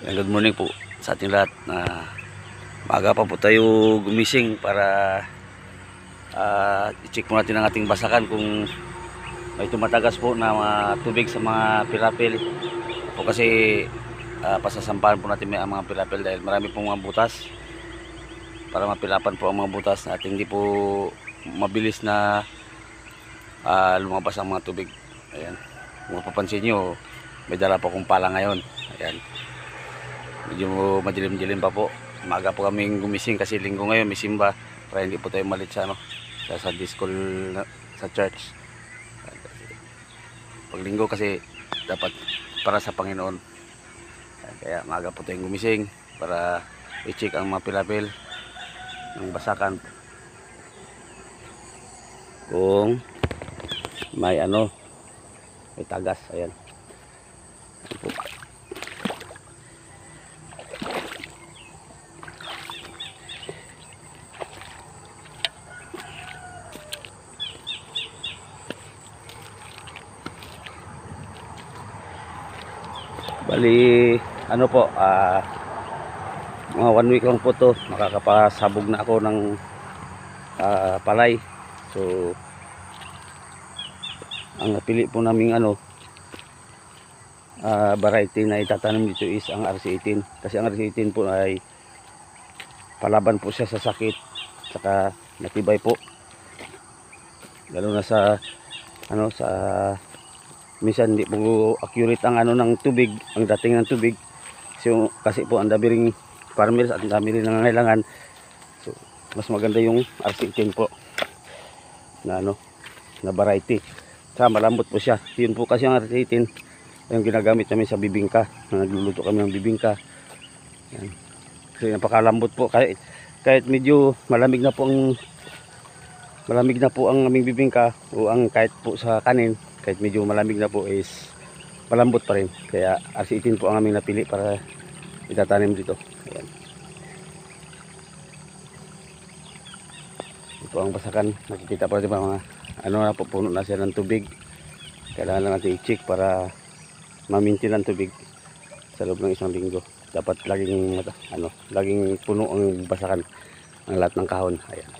Good morning po sa ating lahat. Maaga pa po tayo gumising para i-check po natin ang ating basakan kung may tumatagas po na tubig sa mga pilapil. Po kasi pasasampahan po natin ang mga pilapil dahil marami pong mga butas para mapilapan po ang mga butas at hindi po mabilis na lumabas ang mga tubig. Ayan. Kung mapapansin nyo, may dala po akong pala ngayon. Ayan. Medyo madilim-dilim pa po. Maaga po kaming gumising kasi linggo ngayon, may simba para hindi po tayo malit sa sa disco sa church. Pag linggo kasi dapat para sa Panginoon. Kaya maaga po tayong gumising para i-check ang mga pilapil ng basakan kung may may tagas. Ayan. Bali, po, mga 1 week lang po to, makakapasabog na ako ng palay. So, ang napili po naming variety na itatanim dito is ang RC18. Kasi ang RC18 po ay palaban po siya sa sakit, saka matibay po. Lalo na sa minsan hindi po accurate ang ng tubig, ang dating ng tubig. So, kasi po ang dami ring farmers at ang dami rin nangangailangan. So, mas maganda yung RC18 po na na variety. Saka malambot po siya. Yun po kasi ang RC18 yung ginagamit namin sa bibingka. Nagluluto kami ng bibingka. Yan. Kasi napakalambot po. Kahit medyo malamig na po ang aming bibingka o ang kahit po sa kanin, kahit medyo malamig na po is malambot pa rin. Kaya RC18 po ang aming napili para itatanim dito. Ayan. Ito ang basakan. Nakikita po natin mga napupuno na siya ng tubig. Kailangan lang natin i-check para ma-maintain ang tubig sa loob ng isang linggo. Dapat laging laging puno ang basakan ng lahat ng kahon. Ayan.